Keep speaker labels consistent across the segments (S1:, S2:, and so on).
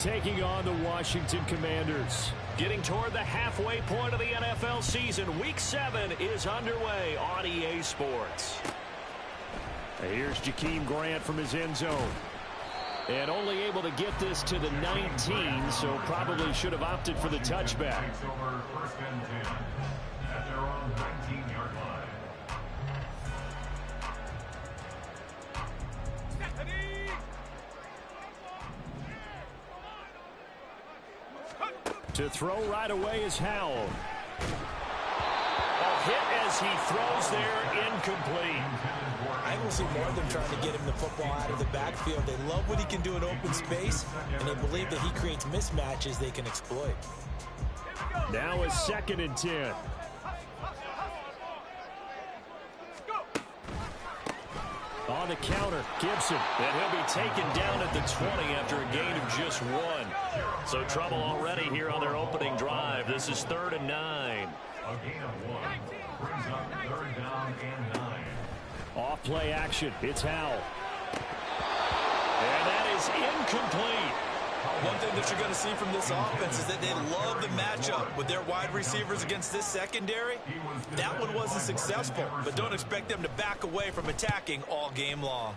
S1: Taking on the Washington Commanders.
S2: Getting toward the halfway point of the NFL season. Week 7 is underway on EA Sports.
S1: Here's Jakeem Grant from his end zone. And only able to get this to the 19, so probably should have opted for the touchback.
S3: First and 10 at their own 19-yard line.
S1: To throw right away is Howell.
S2: A hit as he throws there, incomplete.
S4: I will see more of them trying to get him the football out of the backfield. They love what he can do in open space, and they believe that he creates mismatches they can exploit.
S1: Now a 2nd and 10. On the counter, Gibson.
S2: And he'll be taken down at the 20 after a gain of just 1. So trouble already here on their opening drive. This is 3rd and 9.
S3: A gain of 1 brings up 3rd down and 9.
S1: Off play action. It's Howell.
S2: And that is incomplete.
S4: One thing that you're going to see from this offense is that they love the matchup with their wide receivers against this secondary. That one wasn't successful, but don't expect them to back away from attacking all game long.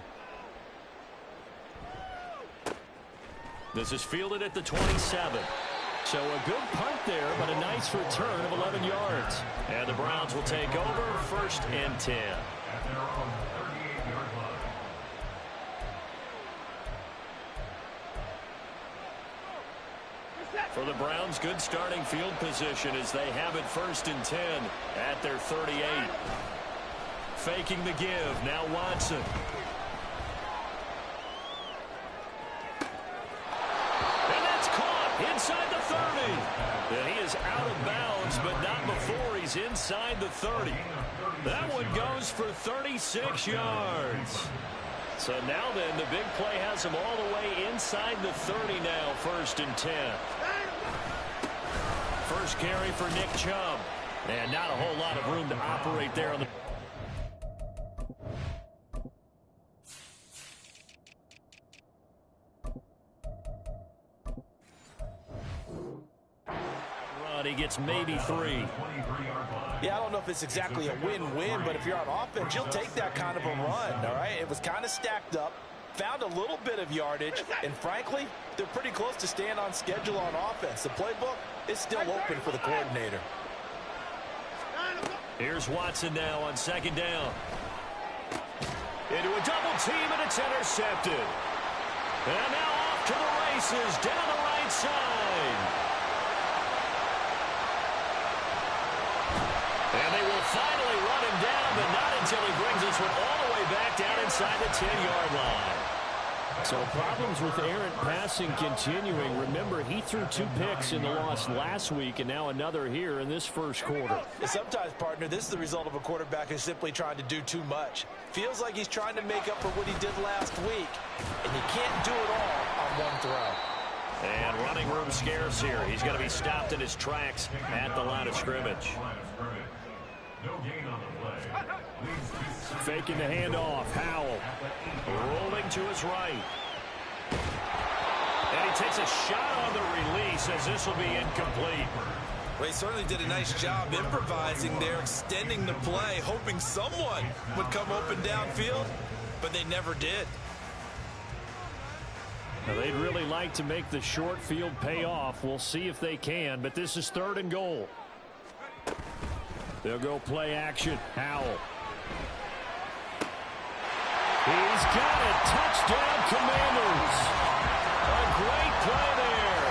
S2: This is fielded at the 27.
S1: So a good punt there, but a nice return of 11 yards.
S2: And the Browns will take over 1st and 10.
S3: At their own 38-yard line.
S2: For the Browns, good starting field position as they have it 1st and 10 at their 38. Faking the give, now Watson. And that's caught inside the 30. And he is out of bounds, but not before he's inside the 30. That one goes for 36 yards. So now then, the big play has him all the way inside the 30 now, 1st and 10. First carry for Nick Chubb. And not a whole lot of room to operate there on the... run. He gets maybe 3.
S4: Yeah, I don't know if it's exactly a win-win, but if you're on offense, you'll take that kind of a run, all right? It was kind of stacked up, found a little bit of yardage, and frankly, they're pretty close to staying on schedule on offense. The playbook is still open for the coordinator.
S2: Here's Watson now on 2nd down. Into a double team, and it's intercepted. And now off to the races down the right side. And they will finally run him down, but not until he brings this one all the way back down inside the 10-yard line.
S1: So problems with errant passing continuing. Remember, he threw 2 picks in the loss last week, and now another here in this first quarter.
S4: Sometimes, partner, this is the result of a quarterback who's simply trying to do too much. Feels like he's trying to make up for what he did last week, and you can't do it all on one throw.
S2: And running room scarce here. He's going to be stopped in his tracks at the line of scrimmage.
S3: No gain on the play.
S1: Faking the handoff. Howell
S2: rolling to his right. And he takes a shot on the release as this will be incomplete.
S4: Well, he certainly did a nice job improvising there, extending the play, hoping someone would come open downfield, but they never did.
S1: Now, they'd really like to make the short field pay off. We'll see if they can, but this is 3rd and goal. They'll go play action. Howell. He's got it. Touchdown, Commanders.
S2: A great play there.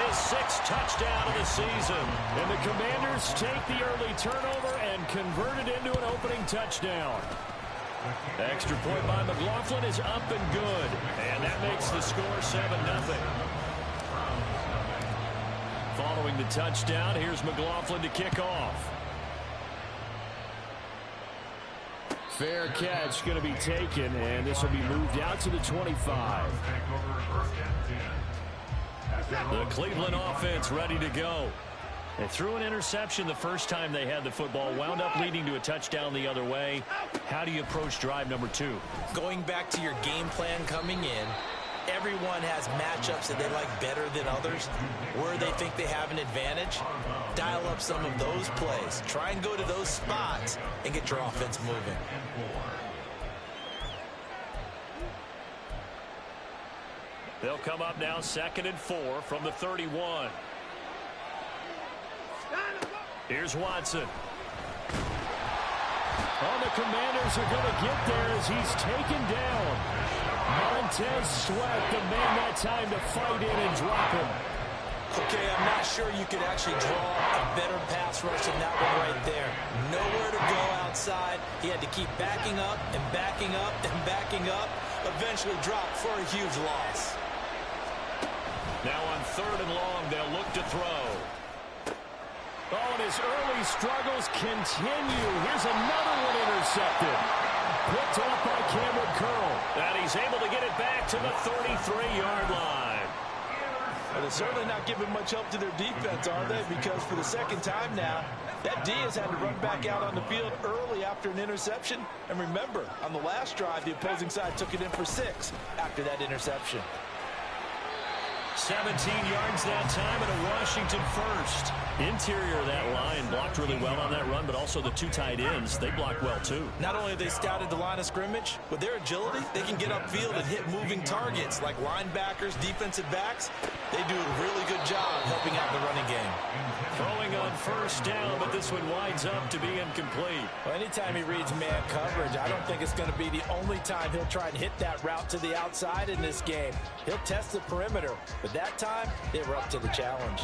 S2: His 6th touchdown of the season.
S1: And the Commanders take the early turnover and convert it into an opening touchdown.
S2: Extra point by McLaughlin is up and good. And that makes the score 7-0. Following the touchdown, here's McLaughlin to kick off.
S1: Fair catch going to be taken, and this will be moved out to the 25.
S2: The Cleveland offense ready to go. They threw an interception the first time they had the football, wound up leading to a touchdown the other way. How do you approach drive number 2?
S4: Going back to your game plan coming in, everyone has matchups that they like better than others, where they think they have an advantage. Dial up some of those plays. Try and go to those spots and get your offense moving.
S2: They'll come up now 2nd and 4 from the 31. Here's Watson.
S1: Oh, the Commanders are going to get there as he's taken down. Montez Sweat, the man that time to fight in and drop him.
S4: Okay, I'm not sure you could actually draw a better pass rush than that one right there. Nowhere to go outside. He had to keep backing up and backing up and backing up. Eventually dropped for a huge loss.
S2: Now on 3rd and long, they'll look to throw.
S1: Oh, and his early struggles continue. Here's another one intercepted. Picked off by Cameron Curl.
S2: And he's able to get it back to the 33-yard line.
S4: Well, they're certainly not giving much help to their defense, are they? Because for the second time now, that D has had to run back out on the field early after an interception. And remember, on the last drive, the opposing side took it in for 6 after that interception.
S2: 17 yards that time and a Washington first. Interior of that line blocked really well on that run, but also the 2 tight ends, they blocked well too.
S4: Not only have they scouted the line of scrimmage, with their agility, they can get upfield and hit moving targets like linebackers, defensive backs. They do a really good job helping out the running game.
S2: Throwing on 1st down, but this one winds up to be incomplete.
S4: Well, anytime he reads man coverage, I don't think it's going to be the only time he'll try and hit that route to the outside in this game. He'll test the perimeter, but that time, they were up to the challenge.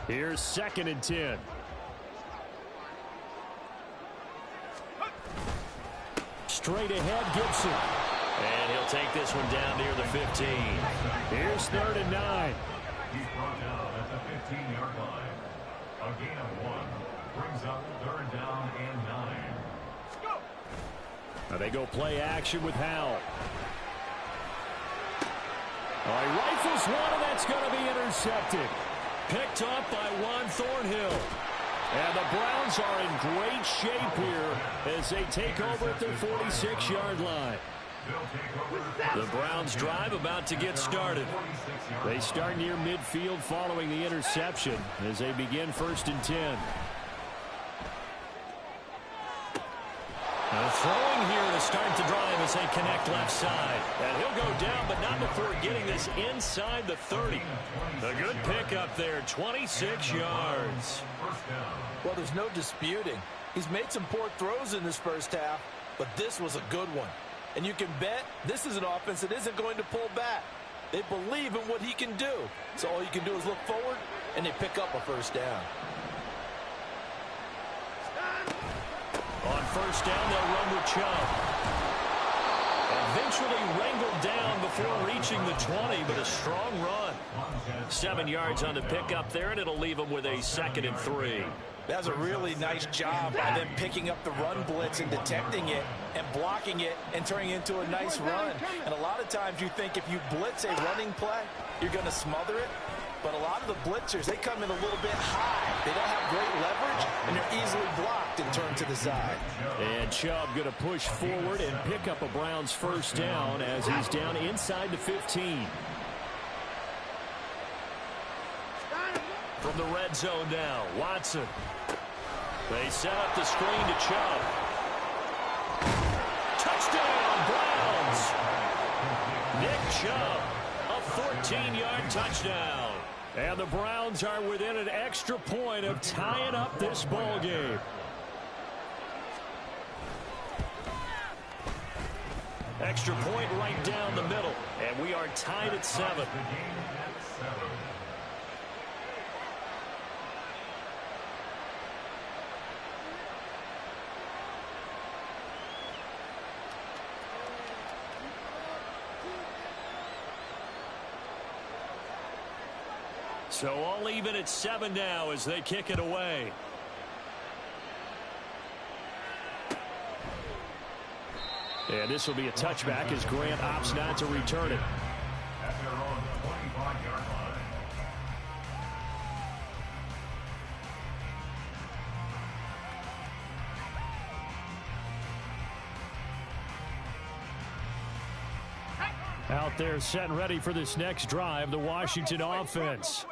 S1: Here's 2nd and 10. Straight ahead, Gibson.
S2: And he'll take this one down near the 15.
S1: Here's 3rd and 9.
S3: He's brought down at the 15-yard line. A gain of 1 brings up 3rd down and 9.
S1: Now they go play action with Howell. Oh, he rifles one, and that's going to be intercepted.
S2: Picked up by Juan Thornhill.
S1: And the Browns are in great shape here as they take over at their 46-yard line.
S2: The Browns drive about to get started.
S1: They start near midfield following the interception as they begin 1st and 10.
S2: Now throwing here to start the drive as they connect left side. And he'll go down, but not before getting this inside the 30. A good pickup there, 26 yards.
S4: Well, there's no disputing. He's made some poor throws in this first half, but this was a good one. And you can bet this is an offense that isn't going to pull back. They believe in what he can do. So all you can do is look forward, and they pick up a 1st down.
S2: On 1st down, they'll run with Chubb. Eventually wrangled down before reaching the 20, but a strong run. 7 yards on the pickup there, and it'll leave them with a 2nd and 3.
S4: That's a really nice job by them picking up the run blitz and detecting it and blocking it and turning it into a nice run. And a lot of times you think if you blitz a running play, you're going to smother it. But a lot of the blitzers, they come in a little bit high. They don't have great leverage, and they're easily blocked and turned to the side.
S1: And Chubb going to push forward and pick up a Browns 1st down as he's down inside the 15.
S2: From the red zone now, Watson. They set up the screen to Chubb. Touchdown, Browns! Nick Chubb, a 14-yard touchdown.
S1: And the Browns are within an extra point of tying up this ball game.
S2: Extra point right down the middle, and we are tied at 7. So all even at 7 now as they kick it away.
S1: And this will be a touchback as Grant opts not to return it.
S3: At their own 25-yard line.
S1: out there setting ready for this next drive, the Washington offense.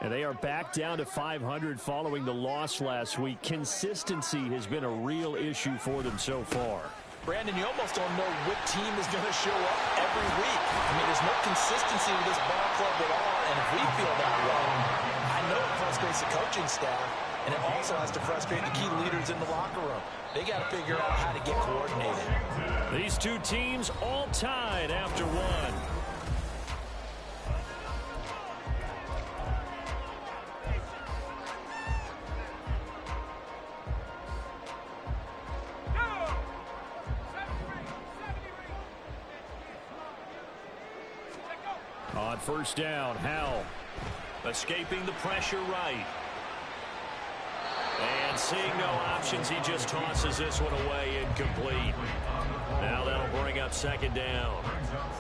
S1: And they are back down to 500 following the loss last week. Consistency has been a real issue for them so far.
S4: Brandon, you almost don't know what team is going to show up every week. I mean, there's no consistency with this ball club at all, and if we feel that way, I know it frustrates the coaching staff, and it also has to frustrate the key leaders in the locker room. They got to figure out how to get coordinated.
S1: These two teams all tied after one. On first down, Howell.
S2: Escaping the pressure right. And seeing no options, he just tosses this one away incomplete. Now that'll bring up second down.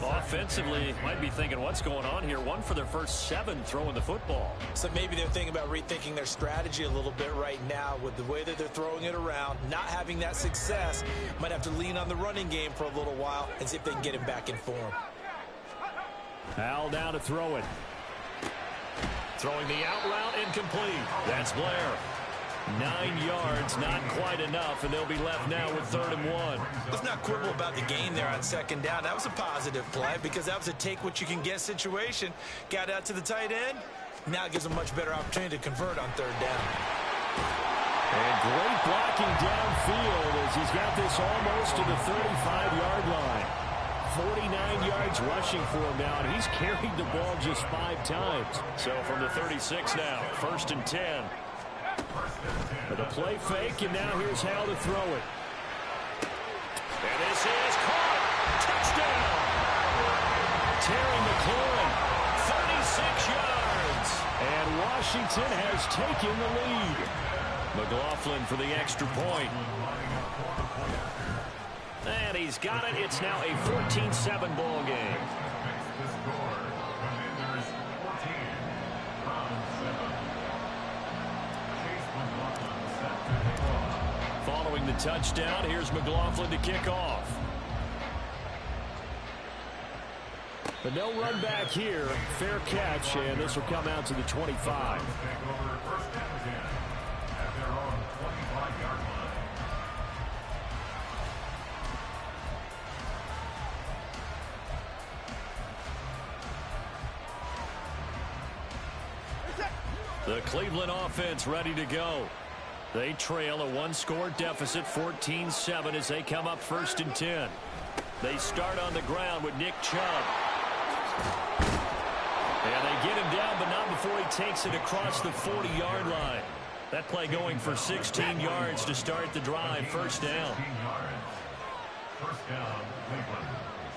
S1: Offensively, might be thinking, what's going on here? One for their first 7 throwing the football.
S4: So maybe they're thinking about rethinking their strategy a little bit right now with the way that they're throwing it around, not having that success. Might have to lean on the running game for a little while and see if they can get him back in form.
S1: Howell down to throw it.
S2: Throwing the out route incomplete.
S1: That's Blair. 9 yards, not quite enough, and they'll be left now with 3rd and 1.
S4: Let's not quibble about the game there on second down. That was a positive play because that was a take-what-you-can-get situation. Got out to the tight end. Now it gives them a much better opportunity to convert on 3rd down.
S1: And great blocking downfield as he's got this almost to the 35-yard line. 49 yards rushing for him now, and he's carried the ball just 5 times.
S2: So from the 36 now, 1st and 10.
S1: With a play fake, and now here's Howell to throw it.
S2: And this is caught. Touchdown.
S1: Terry McLaurin.
S2: 36 yards.
S1: And Washington has taken the lead. McLaughlin for the extra point.
S2: And he's got it. It's now a 14-7 ball game.
S1: Following the touchdown, here's McLaughlin to kick off. But no run back here. Fair catch, and this will come out to the 25. The Cleveland offense ready to go. They trail a 1-score deficit, 14-7, as they come up 1st and 10. They start on the ground with Nick Chubb. And they get him down, but not before he takes it across the 40-yard line. That play going for 16 yards to start the drive, 1st down.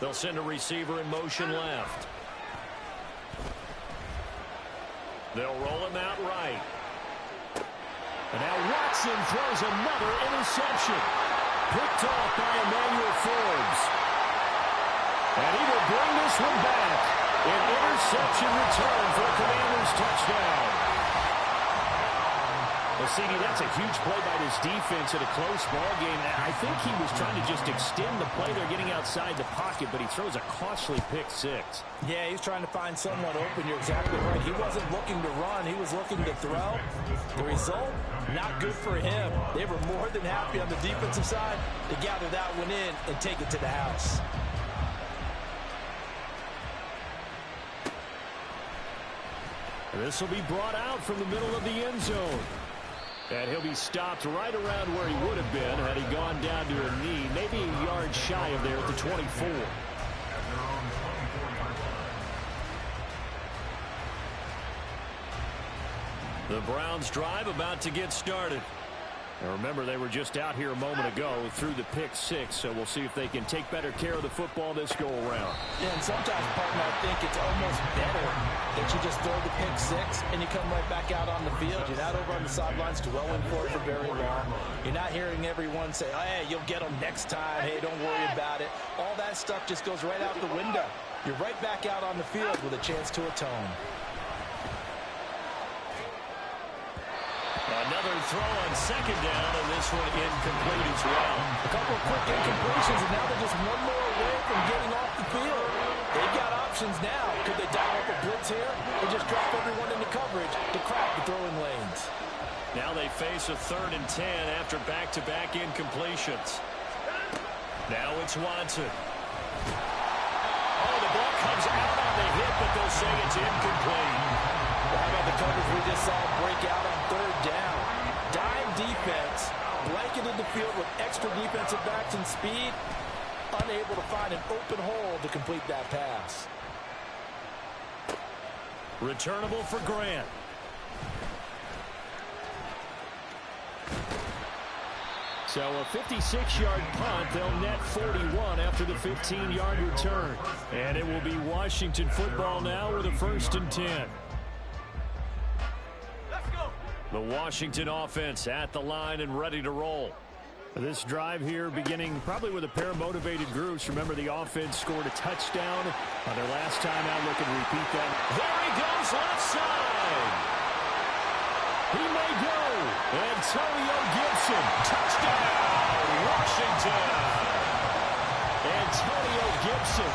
S1: They'll send a receiver in motion left. They'll roll him out right. And now Watson throws another interception. Picked off by Emmanuel Forbes. And he will bring this one back. An interception return for the Commanders' touchdown. Well, CD, that's a huge play by this defense in a close ball game. I think he was trying to just extend the play. They're getting outside the pocket, but he throws a costly pick 6.
S4: Yeah, he's trying to find someone open. You're exactly right. He wasn't looking to run. He was looking to throw. The result, not good for him. They were more than happy on the defensive side to gather that one in and take it to the house.
S1: This will be brought out from the middle of the end zone. And he'll be stopped right around where he would have been had he gone down to a knee, maybe a yard shy of there at the 24. The Browns drive about to get started. And remember, they were just out here a moment ago through the pick 6, so we'll see if they can take better care of the football this go-around.
S4: Yeah, and sometimes, partner, I think it's almost better that you just throw the pick 6 and you come right back out on the field. You're not over on the sidelines dwelling for it for very long. You're not hearing everyone say, oh, hey, you'll get them next time. Hey, don't worry about it. All that stuff just goes right out the window. You're right back out on the field with a chance to atone.
S2: Another throw on second down, and this one incomplete as well.
S4: A couple of quick incompletions, and now they're just one more away from getting off the field. They've got options now. Could they dial up a blitz here or just drop everyone into coverage to crack the throwing lanes?
S2: Now they face a 3rd and 10 after back-to-back incompletions. Now it's Watson. Oh, the ball comes out on the hit, but they'll say it's incomplete.
S4: Well, how about the coverage we just saw break out on 3rd down? Dime defense, blanketed the field with extra defensive backs and speed, unable to find an open hole to complete that pass.
S2: Returnable for Grant.
S1: So a 56-yard punt. They'll net 41 after the 15-yard return. And it will be Washington football now with a 1st and 10.
S2: The Washington offense at the line and ready to roll.
S1: This drive here beginning probably with a pair of motivated groups. Remember, the offense scored a touchdown on their last time out. Look and repeat that.
S2: There he goes, left side.
S1: He may go. Antonio Gibson.
S2: Touchdown, Washington.
S1: Antonio Gibson,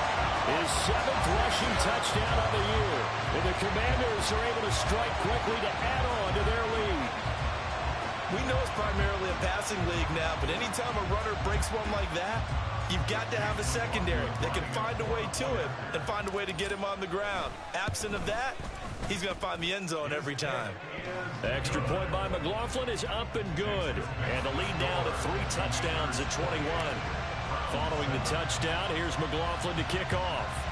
S1: his 7th rushing touchdown of the year. And the Commanders are able to strike quickly to add on to their lead.
S4: We know it's primarily a passing league now, but anytime a runner breaks one like that, you've got to have a secondary that can find a way to him and find a way to get him on the ground. Absent of that, he's going to find the end zone every time.
S2: Extra point by McLaughlin is up and good. And the lead now to 3 touchdowns at 21. Following the touchdown, here's McLaughlin to kick off.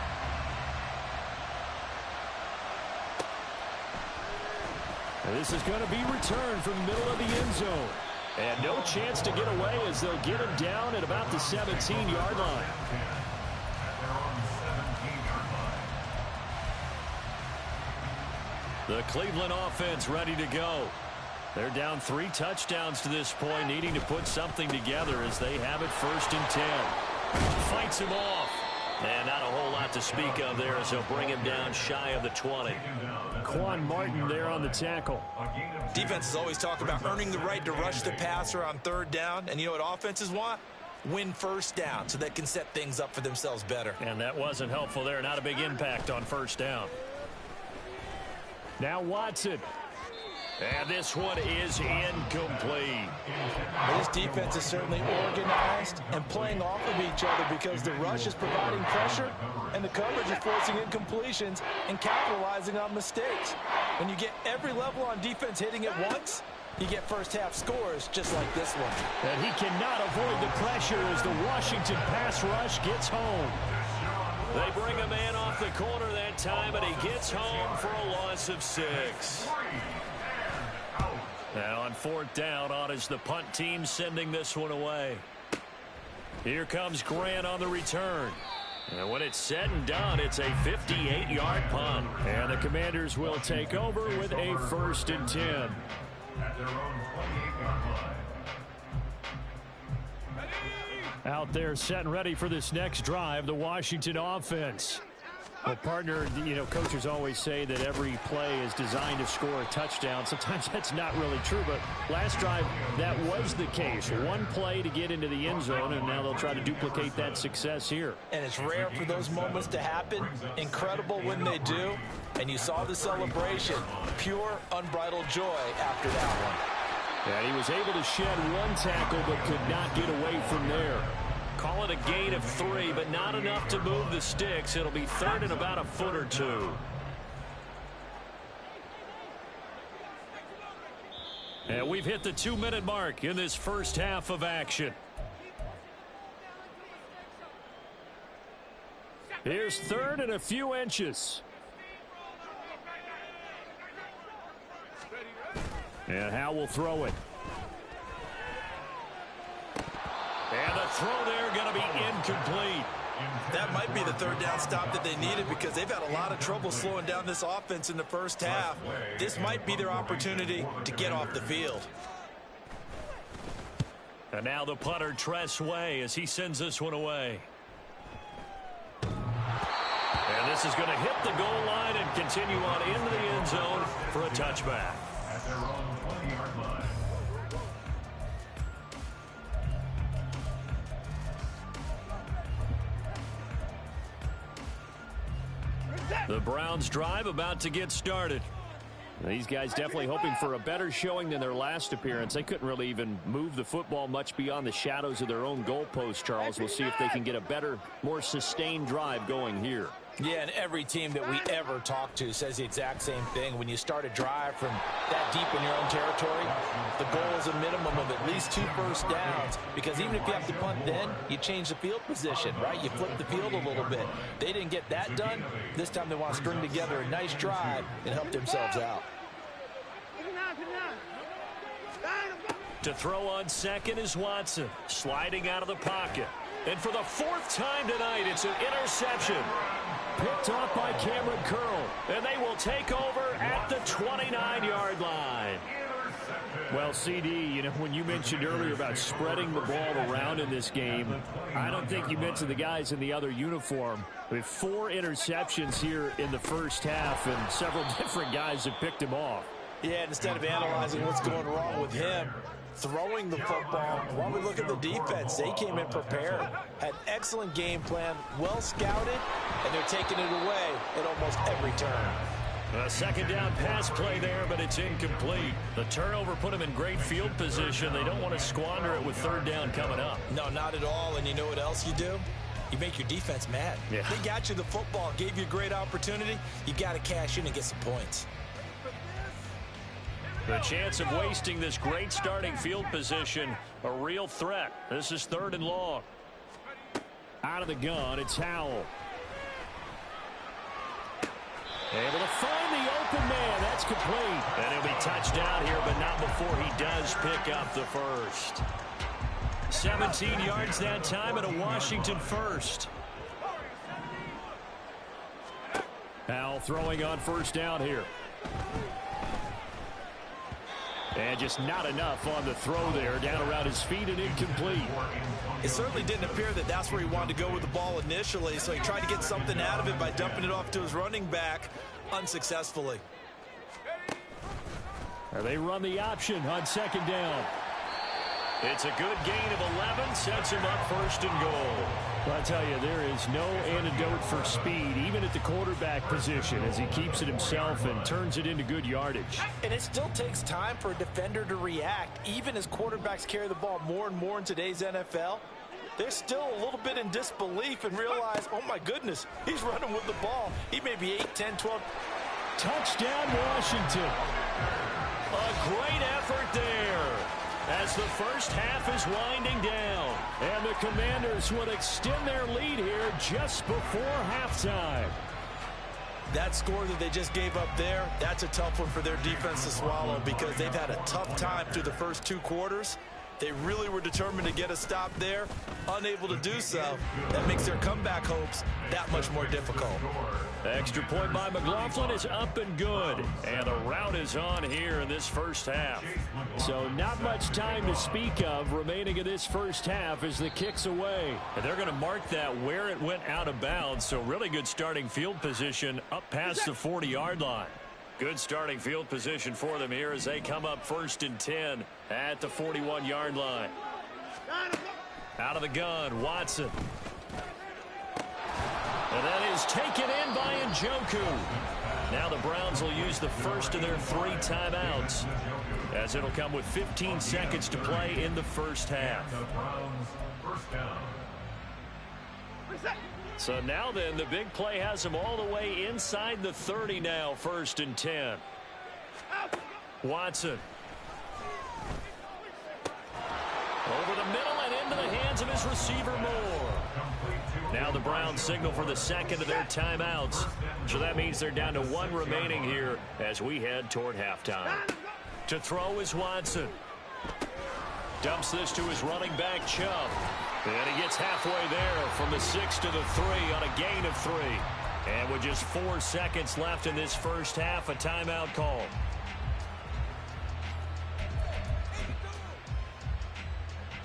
S1: This is going to be returned from the middle of the end zone. And no chance to get away as they'll get him down at about the 17-yard line.
S2: The Cleveland offense ready to go. They're down 3 touchdowns to this point, needing to put something together as they have it 1st and 10. Fights him off. And not a whole lot to speak of there as they'll bring him down shy of the 20.
S1: Quan Martin there on the tackle.
S4: Defenses always talk about earning the right to rush the passer on 3rd down. And you know what offenses want? Win 1st down so they can set things up for themselves better.
S2: And that wasn't helpful there. Not a big impact on 1st down.
S1: Now Watson.
S2: And this one is incomplete.
S4: Well, this defense is certainly organized and playing off of each other because the rush is providing pressure and the coverage is forcing incompletions and capitalizing on mistakes. When you get every level on defense hitting at once, you get first-half scores just like this one.
S1: And he cannot avoid the pressure as the Washington pass rush gets home.
S2: They bring a man off the corner that time, and he gets home for a loss of 6. Now on 4th down, on is the punt team sending this one away. Here comes Grant on the return. And when it's said and done, it's a 58-yard punt.
S1: And the Commanders will take over with a 1st and 10.
S3: At their own 28-yard line.
S1: Out there set and ready for this next drive, the Washington offense. Well, partner, you know, coaches always say that every play is designed to score a touchdown. Sometimes that's not really true, but last drive, that was the case. One play to get into the end zone, and now they'll try to duplicate that success here.
S4: And it's rare for those moments to happen. Incredible when they do. And you saw the celebration. Pure, unbridled joy after that one.
S1: And he was able to shed one tackle, but could not get away from there.
S2: Call it a gain of 3, but not enough to move the sticks. It'll be 3rd and about a foot or 2.
S1: And we've hit the 2-minute mark in this first half of action. Here's 3rd and a few inches. And Howe will throw it.
S2: And the throw there going to be incomplete.
S4: That might be the 3rd down stop that they needed because they've had a lot of trouble slowing down this offense in the first half. This might be their opportunity to get off the field.
S2: And now the punter, Tress Way, as he sends this one away. And this is going to hit the goal line and continue on into the end zone for a touchback.
S3: At their own 20-yard line.
S2: The Browns drive about to get started.
S1: These guys definitely hoping for a better showing than their last appearance. They couldn't really even move the football much beyond the shadows of their own goalpost, Charles. We'll see if they can get a better, more sustained drive going here.
S4: Yeah, and every team that we ever talk to says the exact same thing. When you start a drive from that deep in your own territory, the goal is a minimum of at least 2 first downs, because even if you have to punt then, you change the field position, right? You flip the field a little bit. They didn't get that done. This time they want to string together a nice drive and help themselves out.
S2: To throw on second is Watson, sliding out of the pocket. And for the 4th time tonight, it's an interception. Picked off by Cameron Curl. And they will take over at the 29-yard line.
S1: Well, CD, you know, when you mentioned earlier about spreading the ball around in this game, I don't think you mentioned the guys in the other uniform. With 4 interceptions here in the first half, and several different guys have picked him off.
S4: Yeah, instead of analyzing what's going wrong with him, throwing the football, while we look at the defense, they came in prepared, had excellent game plan, well scouted, and they're taking it away at almost every turn.
S2: A second down pass play there, but it's incomplete. The turnover put them in great field position. They don't want to squander it with 3rd down coming up.
S4: No, not at all. And you know what else you do? You make your defense mad.
S1: Yeah.
S4: They got you the football, gave you a great opportunity. You got to cash in and get some points.
S2: The chance of wasting this great starting field position, a real threat. This is 3rd and long.
S1: Out of the gun, it's Howell. Able to find the open man. That's complete.
S2: And he'll be touched down here, but not before he does pick up the first. 17 yards that time, and a Washington first.
S1: Howell throwing on 1st down here. And just not enough on the throw there. Down around his feet and incomplete.
S4: It certainly didn't appear that that's where he wanted to go with the ball initially, so he tried to get something out of it by dumping it off to his running back unsuccessfully.
S1: They run the option on 2nd down.
S2: It's a good gain of 11, sets him up 1st and goal.
S1: Well, I tell you, there is no antidote for speed, even at the quarterback position, as he keeps it himself and turns it into good yardage.
S4: And it still takes time for a defender to react. Even as quarterbacks carry the ball more and more in today's NFL, they're still a little bit in disbelief and realize, oh my goodness, he's running with the ball. He may be 8, 10, 12.
S1: Touchdown, Washington.
S2: A great effort there, as the first half is winding down.
S1: And the Commanders would extend their lead here just before halftime.
S4: That score that they just gave up there, that's a tough one for their defense to swallow, because they've had a tough time through the first 2 quarters. They really were determined to get a stop there, unable to do so. That makes their comeback hopes that much more difficult.
S2: Extra point by McLaughlin is up and good. And the rout is on here in this first half.
S1: So not much time to speak of remaining in this first half as the kick's away.
S2: And they're going to mark that where it went out of bounds. So really good starting field position up past the 40-yard line. Good starting field position for them here as they come up 1st and 10 at the 41-yard line. Out of the gun, Watson. And that is taken in by Njoku. Now the Browns will use the first of their 3 timeouts, as it'll come with 15 seconds to play in the first half. So now then, the big play has them all the way inside the 30 now, 1st and 10. Watson. Over the middle and into the hands of his receiver, Moore. Now the Browns signal for the second of their timeouts. So that means they're down to 1 remaining here as we head toward halftime. To throw is Watson. Dumps this to his running back, Chubb. And he gets halfway there from the 6 to the 3 on a gain of 3. And with just 4 seconds left in this first half, a timeout call.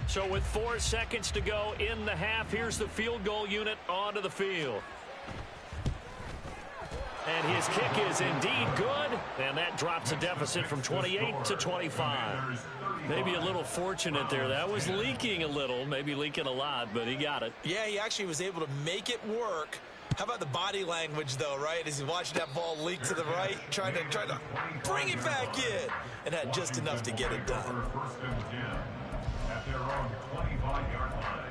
S2: So with 4 seconds to go in the half, here's the field goal unit onto the field. And his kick is indeed good, and that drops a deficit from 28 to 25. Maybe a little fortunate there. That was leaking a little, maybe leaking a lot, but he got it.
S4: Yeah, he actually was able to make it work How about the body language, though, right? As he's watching that ball leak to the right, trying to bring it back in, and had just enough to get it done.
S3: First and 10 at their own 25-yard line.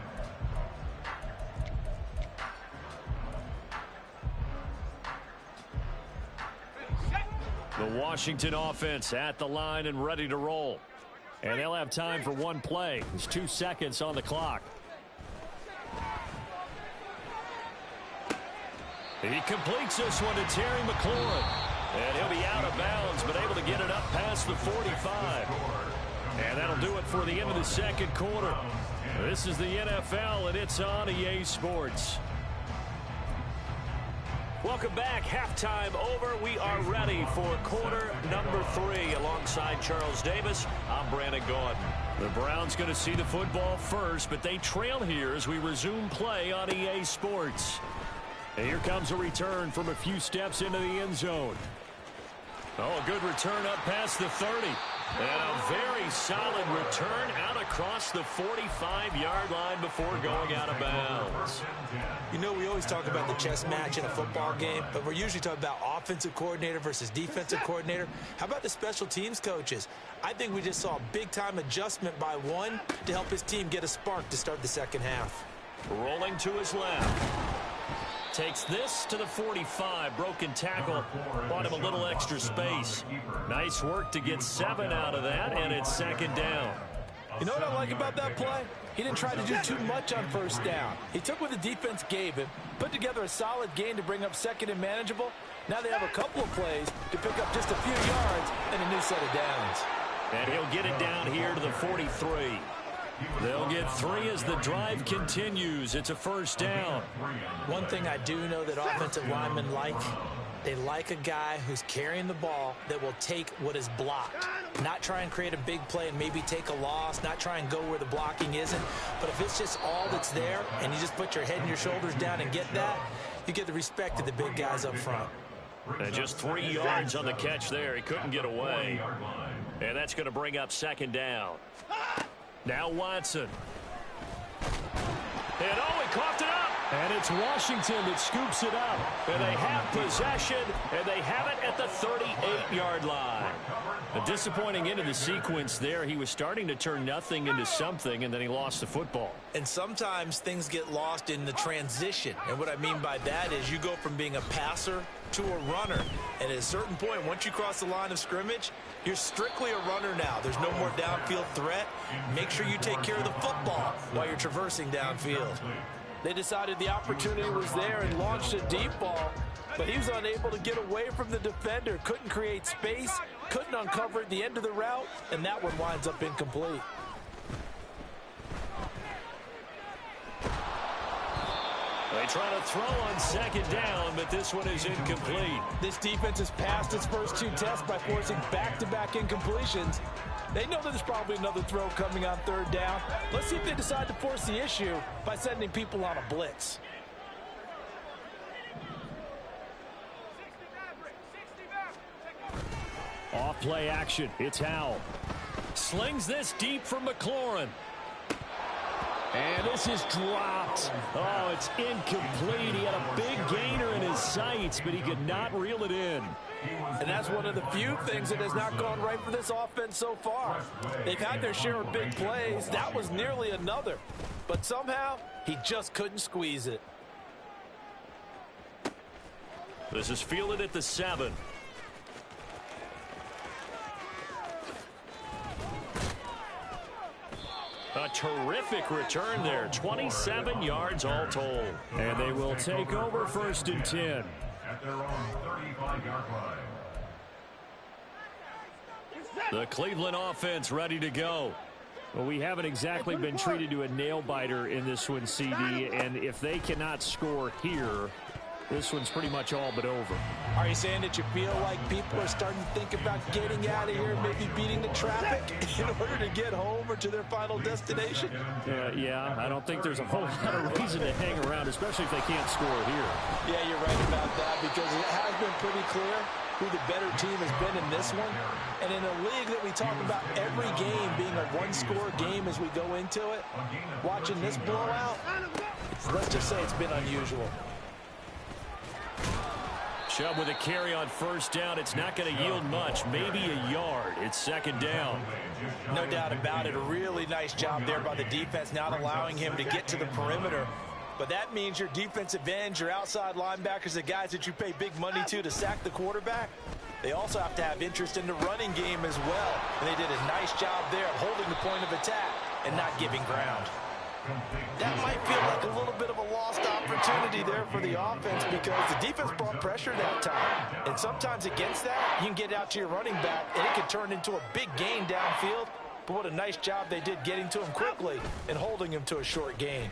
S1: The Washington offense at the line and ready to roll. And they'll have time for one play. There's 2 seconds on the clock. He completes this one to Terry McLaurin. And he'll be out of bounds, but able to get it up past the 45. And that'll do it for the end of the second quarter. This is the NFL, and it's on EA Sports. Welcome back. Halftime over. We are ready for quarter number 3. Alongside Charles Davis, I'm Brandon Gordon. The Browns going to see the football first, but they trail here as we resume play on EA Sports. And here comes a return from a few steps into the end zone. Oh, a good return up past the 30. And a very solid return out across the 45-yard line before going out of bounds.
S4: You know, we always talk about the chess match in a football game, but we're usually talking about offensive coordinator versus defensive coordinator. How about the special teams coaches? I think we just saw a big-time adjustment by one to help his team get a spark to start the second half.
S1: Rolling to his left. Takes this to the 45. Broken tackle. Bought him a little extra space. Nice work to get 7 out of that, and it's second down.
S4: You know what I like about that play? He didn't try to do too much on first down. He took what the defense gave him, put together a solid gain to bring up second and manageable. Now they have a couple of plays to pick up just a few yards and a new set of downs.
S1: And he'll get it down here to the 43. They'll get 3 as the drive continues. It's a first down.
S4: One thing I do know that offensive linemen like, they like a guy who's carrying the ball that will take what is blocked. Not try and create a big play and maybe take a loss, not try and go where the blocking isn't. But if it's just all that's there and you just put your head and your shoulders down and get that, you get the respect of the big guys up front.
S1: And just 3 yards on the catch there. He couldn't get away. And that's going to bring up second down. Now Watson. And oh, he coughed it up. And it's Washington that scoops it up. And they have possession, and they have it at the 38-yard line. A disappointing end of the sequence there. He was starting to turn nothing into something, and then he lost the football.
S4: And sometimes things get lost in the transition. And what I mean by that is you go from being a passer to a runner. And at a certain point, once you cross the line of scrimmage, you're strictly a runner now. There's no more downfield threat. Make sure you take care of the football while you're traversing downfield. They decided the opportunity was there and launched a deep ball, but he was unable to get away from the defender, couldn't create space, couldn't uncover at the end of the route, and that one winds up incomplete.
S1: They try to throw on second down, but this one is incomplete.
S4: This defense has passed its first 2 tests by forcing back-to-back incompletions. They know there's probably another throw coming on third down. Let's see if they decide to force the issue by sending people on a blitz.
S1: Off play action. It's Howell. Slings this deep from McLaurin. And this is dropped. Oh, it's incomplete. He had a big gainer in his sights, but he could not reel it in.
S4: And that's one of the few things that has not gone right for this offense so far. They've had their share of big plays. That was nearly another. But somehow, he just couldn't squeeze it.
S1: This is fielded at the 7. A terrific return there. 27 yards all told. And they will take over first and 10.
S3: At their own 35-yard line.
S1: The Cleveland offense ready to go. Well, we haven't exactly been treated to a nail-biter in this one, CD. And if they cannot score here, this one's pretty much all but over.
S4: Are you saying that you feel like people are starting to think about getting out of here, maybe beating the traffic in order to get home or to their final destination?
S1: Yeah, I don't think there's a whole lot of reason to hang around, especially if they can't score here.
S4: Yeah, you're right about that, because it has been pretty clear who the better team has been in this one. And in a league that we talk about every game being a one-score game as we go into it, watching this blowout, let's just say it's been unusual.
S2: Chubb with a carry on first down. It's not going to yield much, maybe a yard. It's second down.
S4: No doubt about it. A really nice job there by the defense, not allowing him to get to the perimeter. But that means your defensive ends, your outside linebackers, the guys that you pay big money to sack the quarterback, they also have to have interest in the running game as well. And they did a nice job there of holding the point of attack and not giving ground. That might feel like a little bit of a lost opportunity there for the offense because the defense brought pressure that time. And sometimes against that, you can get out to your running back, and it can turn into a big gain downfield. But what a nice job they did getting to him quickly and holding him to a short gain.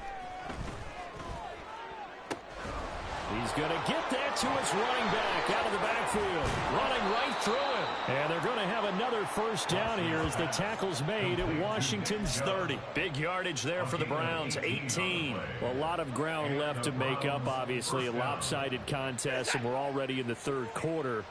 S1: He's going to get that to his running back out of the backfield. Running right through him. And they're going to have another first down here as the tackle's made at Washington's 30.
S2: Big yardage there for the Browns, 18.
S1: Well, a lot of ground left to make up, obviously. A lopsided contest, and we're already in the third quarter.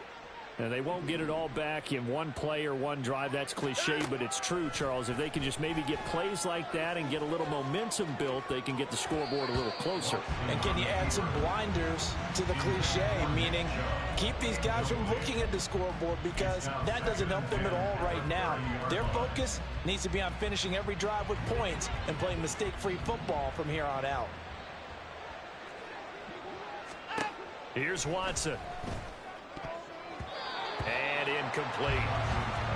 S1: And they won't get it all back in one play or one drive. That's cliche, but it's true, Charles. If they can just maybe get plays like that and get a little momentum built, they can get the scoreboard a little closer.
S4: And can you add some blinders to the cliche, meaning keep these guys from looking at the scoreboard because that doesn't help them at all right now. Their focus needs to be on finishing every drive with points and playing mistake-free football from here on out.
S2: Here's Watson. And incomplete.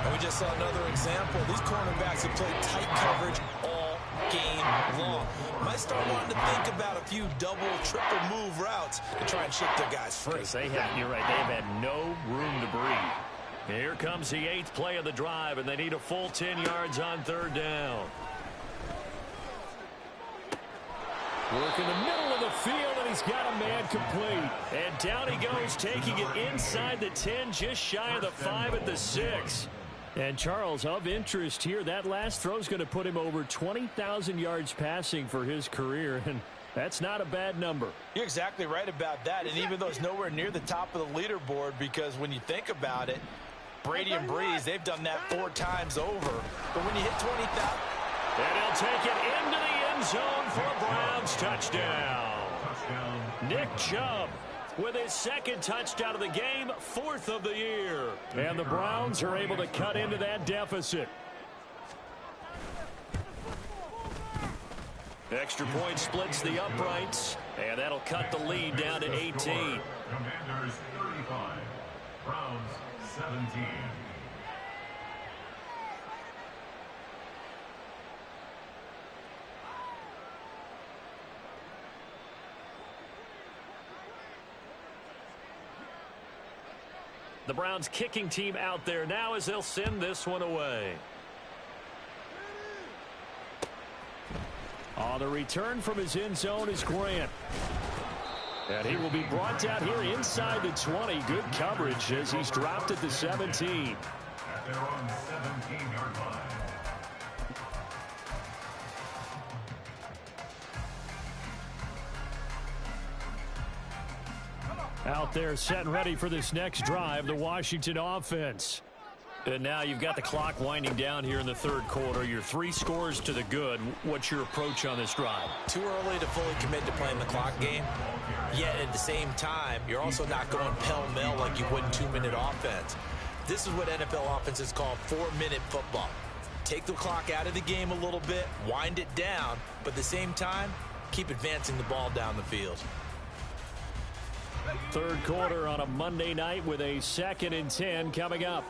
S4: And we just saw another example. These cornerbacks have played tight coverage all game long. Might start wanting to think about a few double, triple move routes to try and shake their guys free.
S2: You're right, they've had no room to breathe. Here comes the 8th play of the drive, and they need a full 10 yards on third down.
S1: Work in the middle of the field, and he's got a man complete.
S2: And down he goes, taking it inside the 10, just shy of the 5 at the 6.
S1: And Charles, of interest here, that last throw is going to put him over 20,000 yards passing for his career, and that's not a bad number.
S4: You're exactly right about that, and even though it's nowhere near the top of the leaderboard, because when you think about it, Brady and Breeze, they've done that 4 times over. But when you hit 20,000...
S2: And he'll take it into the end zone for a Browns touchdown. Nick Chubb with his 2nd touchdown of the game, 4th of the year.
S1: And the Browns are able to cut into that deficit.
S2: Extra point splits the uprights, and that'll cut the lead down to 18.
S3: Commanders 35, Browns 17.
S2: The Browns kicking team out there now as they'll send this one away.
S1: On the return from his end zone is Grant. And he will be brought down here inside the 20. Good coverage as he's dropped at the 17.
S3: At their own 17-yard line.
S1: Out there set and ready for this next drive, the Washington offense.
S2: And now you've got the clock winding down here in the third quarter. You're 3 scores to the good. What's your approach on this drive?
S4: Too early to fully commit to playing the clock game. Yet at the same time, you're also not going pell-mell like you would in 2-minute offense. This is what NFL offenses call 4-minute football. Take the clock out of the game a little bit, wind it down, but at the same time, keep advancing the ball down the field.
S1: Third quarter on a Monday night with a 2nd and 10 coming up.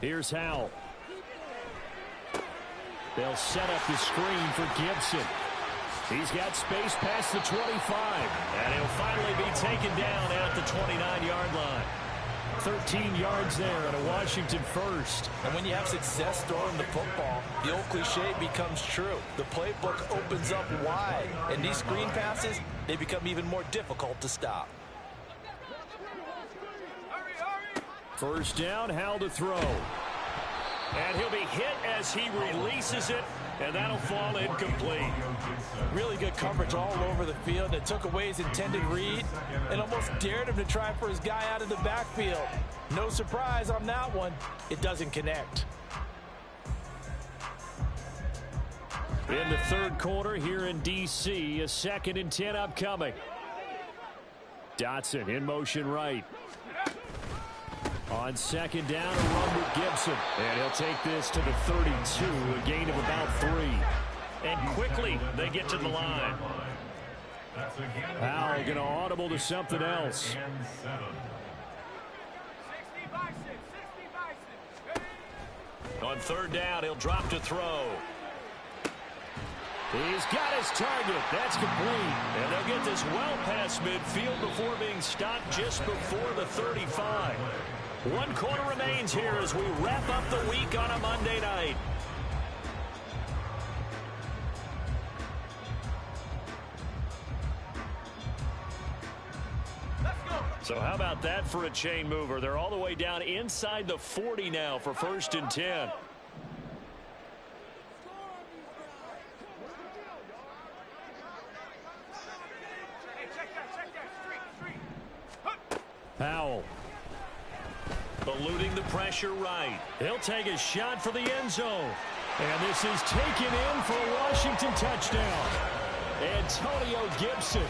S1: Here's Howell. They'll set up the screen for Gibson. He's got space past the 25.
S2: And he'll finally be taken down at the 29-yard line.
S1: 13 yards there and a Washington first.
S4: And when you have success throwing the football, the old cliche becomes true. The playbook opens up wide, and these screen passes, they become even more difficult to stop.
S1: First down, Howell to throw.
S2: And he'll be hit as he releases it, and that'll fall incomplete.
S4: Really good coverage all over the field. It took away his intended read and almost dared him to try for his guy out of the backfield. No surprise on that one. It doesn't connect.
S1: In the third quarter here in D.C., a 2nd and 10 upcoming. Dotson in motion right. On 2nd down, a run with Gibson. And he'll take this to the 32, a gain of about 3.
S2: And quickly they get to the line.
S1: Powell going to audible to something else.
S2: On 3rd down, he'll drop to throw.
S1: He's got his target. That's complete.
S2: And they'll get this well past midfield before being stopped just before the 35. 1 quarter remains here as we wrap up the week on a Monday night. So how about that for a chain mover? They're all the way down inside the 40 now for 1st and 10.
S1: Powell.
S2: Eluding the pressure right.
S1: He'll take a shot for the end zone. And this is taken in for a Washington touchdown. Antonio Gibson.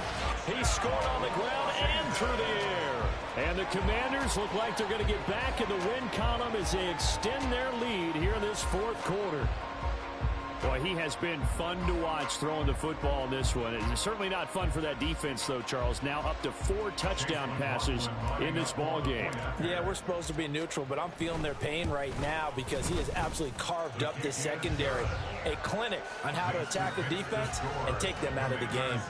S1: He scored on the ground and through the air. And the Commanders look like they're going to get back in the win column as they extend their lead here in this 4th quarter. Boy, he has been fun to watch throwing the football in this one. It's certainly not fun for that defense, though, Charles. Now up to 4 touchdown passes in this ball game.
S4: Yeah, we're supposed to be neutral, but I'm feeling their pain right now because he has absolutely carved up this secondary. A clinic on how to attack the defense and take them out of the game.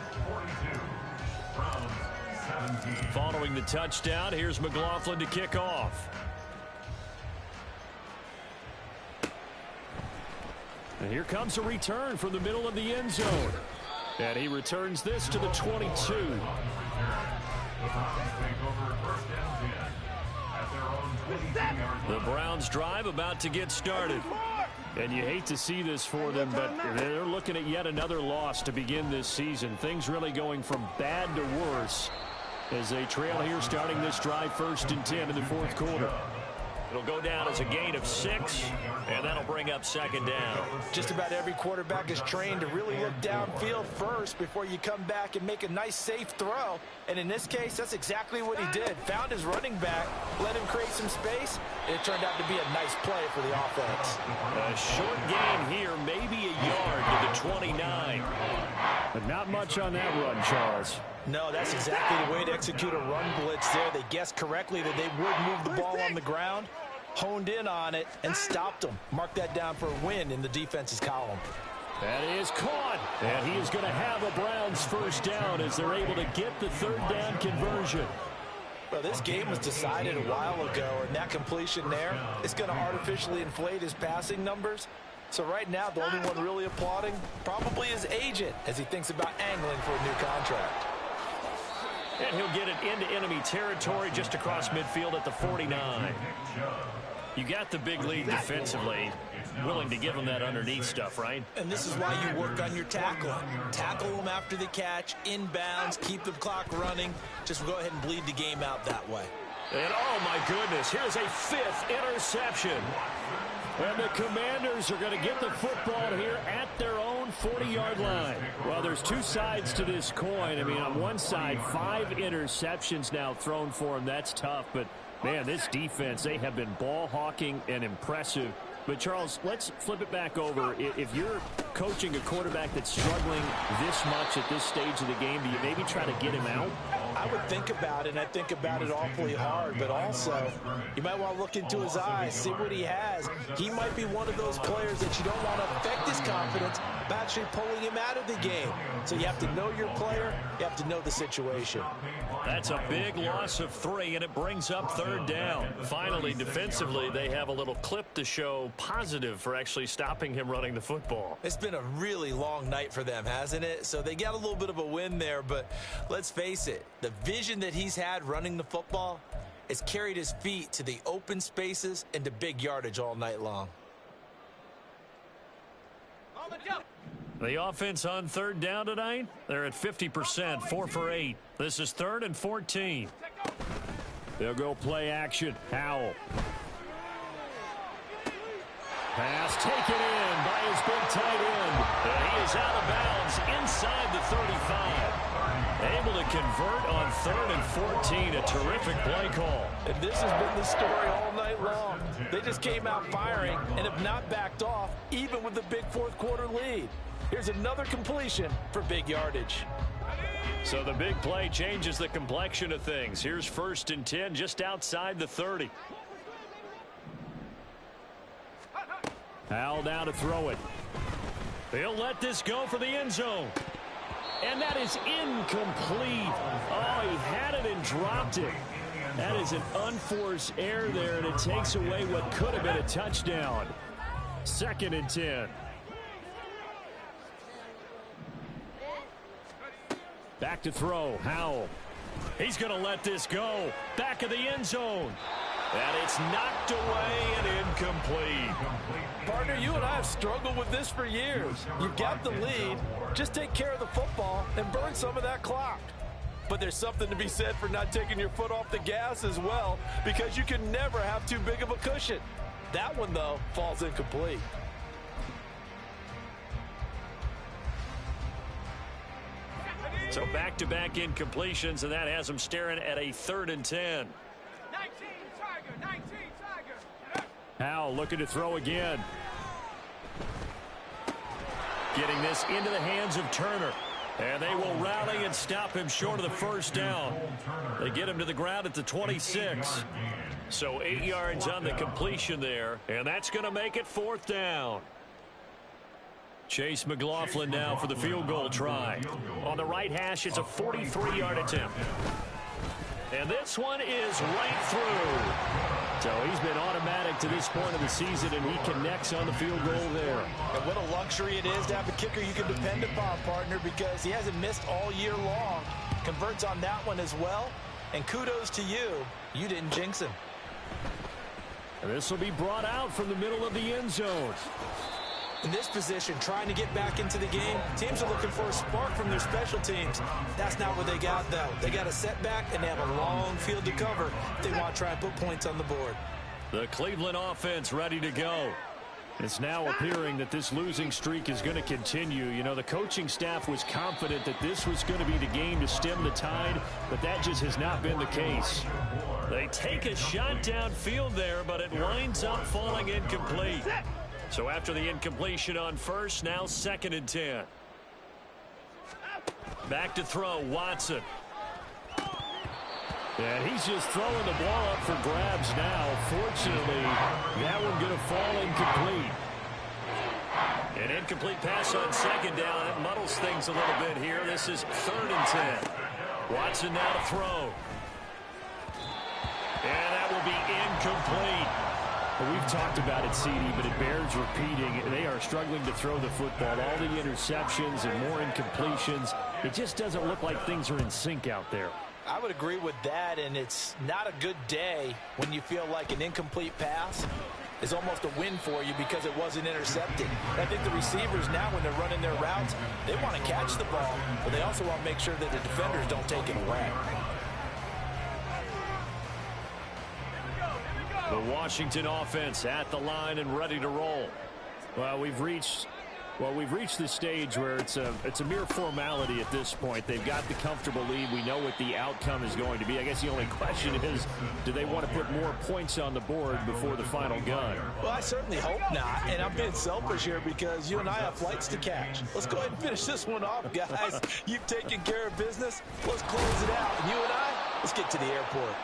S2: Following the touchdown, here's McLaughlin to kick off.
S1: And here comes a return from the middle of the end zone. And he returns this to the 22.
S2: The Browns drive about to get started.
S1: And you hate to see this for them, but they're looking at yet another loss to begin this season. Things really going from bad to worse as they trail here starting this drive 1st and 10 in the 4th quarter.
S2: It'll go down as a gain of 6, and that'll bring up 2nd down.
S4: Just about every quarterback is trained to really look downfield first before you come back and make a nice, safe throw. And in this case, that's exactly what he did. Found his running back, let him create some space, and it turned out to be a nice play for the offense.
S2: A short gain here, maybe a yard to the 29.
S1: But not much on that run, Charles.
S4: No, that's exactly the way to execute a run blitz there. They guessed correctly that they would move the ball on the ground, honed in on it, and stopped them. Mark that down for a win in the defense's column.
S1: That is caught. And he is going to have a Browns 1st down as they're able to get the 3rd down conversion.
S4: Well, this game was decided a while ago, and that completion there is going to artificially inflate his passing numbers. So right now, the only one really applauding probably his agent as he thinks about angling for a new contract.
S2: And he'll get it into enemy territory just across midfield at the 49. You got the big lead defensively. Willing to give them that underneath stuff, right?
S4: And this is why you work on your tackling. Tackle them after the catch, inbounds, keep the clock running. Just go ahead and bleed the game out that way.
S2: And oh my goodness, here's a 5th interception.
S1: And the Commanders are going to get the football here at their own 40-yard line. Well, there's 2 sides to this coin. I mean, on one side, 5 interceptions now thrown for them. That's tough. But, man, this defense, they have been ball hawking and impressive. But, Charles, let's flip it back over. If you're coaching a quarterback that's struggling this much at this stage of the game, do you maybe try to get him out?
S4: I would think about it, and I think about it awfully hard. But also, you might want to look into his eyes, see what he has. He might be one of those players that you don't want to affect his confidence by actually pulling him out of the game. So you have to know your player. You have to know the situation.
S2: That's a big loss of 3, and it brings up 3rd down. Finally, defensively, they have a little clip to show positive for actually stopping him running the football.
S4: It's been a really long night for them, hasn't it? So they got a little bit of a win there, but let's face it, the vision that he's had running the football has carried his feet to the open spaces and to big yardage all night long.
S2: The offense on 3rd down tonight, they're at 50%, 4 for 8. This is 3rd and 14.
S1: They'll go play action. Powell. Pass taken in by his big tight end.
S2: And he is out of bounds inside the 35. Able to convert on 3rd and 14. A terrific play call.
S4: And this has been the story all night long. They just came out firing and have not backed off, even with the big fourth quarter lead. Here's another completion for big yardage.
S2: So the big play changes the complexion of things. Here's 1st and 10 just outside the 30.
S1: Howell now to throw it.
S2: He'll let this go for the end zone.
S1: And that is incomplete. Oh, he had it and dropped it. That is an unforced error there, and it takes away what could have been a touchdown. 2nd and 10. Back to throw, Howell.
S2: He's going to let this go. Back of the end zone. And it's knocked away and incomplete.
S4: Partner, you and I have struggled with this for years. You've got the lead. Just take care of the football and burn some of that clock. But there's something to be said for not taking your foot off the gas as well, because you can never have too big of a cushion. That one, though, falls incomplete.
S2: So back-to-back incompletions, and that has him staring at a 3rd and 10.
S1: Howell looking to throw again.
S2: Getting this into the hands of Turner. And they will rally and stop him short of the 1st down. They get him to the ground at the 26. So 8 yards on the completion there. And that's going to make it 4th down. Chase McLaughlin now for the field goal try. On the right hash, it's a 43-yard attempt. And this one is right through.
S1: So he's been automatic to this point of the season, and he connects on the field goal there.
S4: And what a luxury it is to have a kicker you can depend upon, partner, because he hasn't missed all year long. Converts on that one as well. And kudos to you. You didn't jinx him.
S1: And this will be brought out from the middle of the end zone.
S4: In this position, trying to get back into the game, teams are looking for a spark from their special teams. That's not what they got, though. They got a setback, and they have a long field to cover if they want to try and put points on the board.
S2: The Cleveland offense ready to go.
S1: It's now appearing that this losing streak is going to continue. You know, the coaching staff was confident that this was going to be the game to stem the tide, but that just has not been the case.
S2: They take a shot downfield there, but it winds up falling incomplete. So after the incompletion on 1st, now 2nd and 10. Back to throw, Watson.
S1: And he's just throwing the ball up for grabs now. Fortunately, that one going to fall incomplete.
S2: An incomplete pass on 2nd down. It muddles things a little bit here. This is 3rd and 10. Watson now to throw. And that will be incomplete.
S1: Well, we've talked about it, CD, but it bears repeating. They are struggling to throw the football. All the interceptions and more incompletions. It just doesn't look like things are in sync out there.
S4: I would agree with that, and it's not a good day when you feel like an incomplete pass is almost a win for you because it wasn't intercepted. I think the receivers now, when they're running their routes, they want to catch the ball, but they also want to make sure that the defenders don't take it away.
S2: The Washington offense at the line and ready to roll.
S1: Well, we've reached the stage where it's a mere formality at this point. They've got the comfortable lead. We know what the outcome is going to be. I guess the only question is, do they want to put more points on the board before the final gun?
S4: Well, I certainly hope not, and I'm being selfish here because you and I have flights to catch. Let's go ahead and finish this one off, guys. You've taken care of business. Let's close it out. And you and I, let's get to the airport.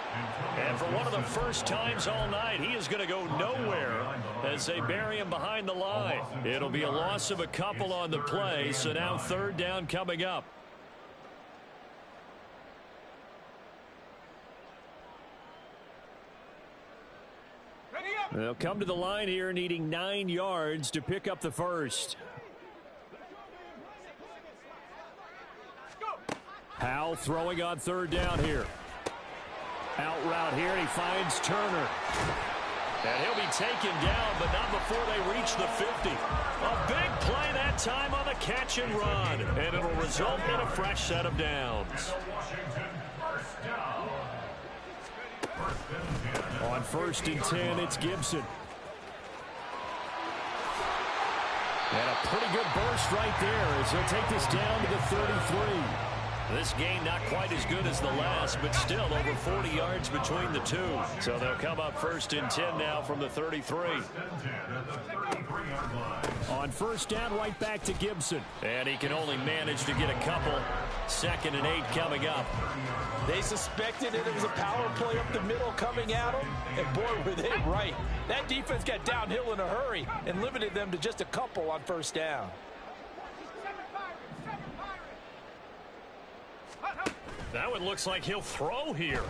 S2: And for one of the first times all night, he is going to go nowhere as they bury him behind the line. It'll be a loss of a couple on the play, so now 3rd down coming up.
S1: They'll come to the line here needing 9 yards to pick up the first. Howell throwing on 3rd down here. Out route here, and he finds Turner.
S2: And he'll be taken down, but not before they reach the 50. A big play that time on the catch and run. And it'll result in a fresh set of downs.
S1: On 1st and 10, it's Gibson. And a pretty good burst right there as he'll take this down to the 33.
S2: This game not quite as good as the last, but still over 40 yards between the two. So they'll come up 1st and 10 now from the 33.
S1: On first down, right back to Gibson.
S2: And he can only manage to get a couple. 2nd and 8 coming up.
S4: They suspected it was a power play up the middle coming at them, and boy, were they right. That defense got downhill in a hurry and limited them to just a couple on first down.
S2: That one looks like he'll throw here.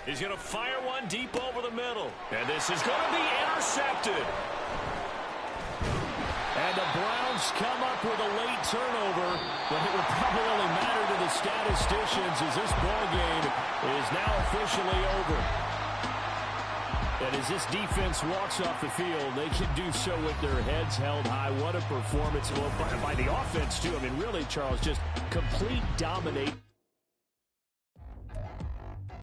S2: He's going to fire one deep over the middle. And this is going to be intercepted.
S1: And the Browns come up with a late turnover, but it will probably only matter to the statisticians as this ball game is now officially over. And as this defense walks off the field, they can do so with their heads held high. What a performance by the offense, too. I mean, really, Charles, just complete dominate.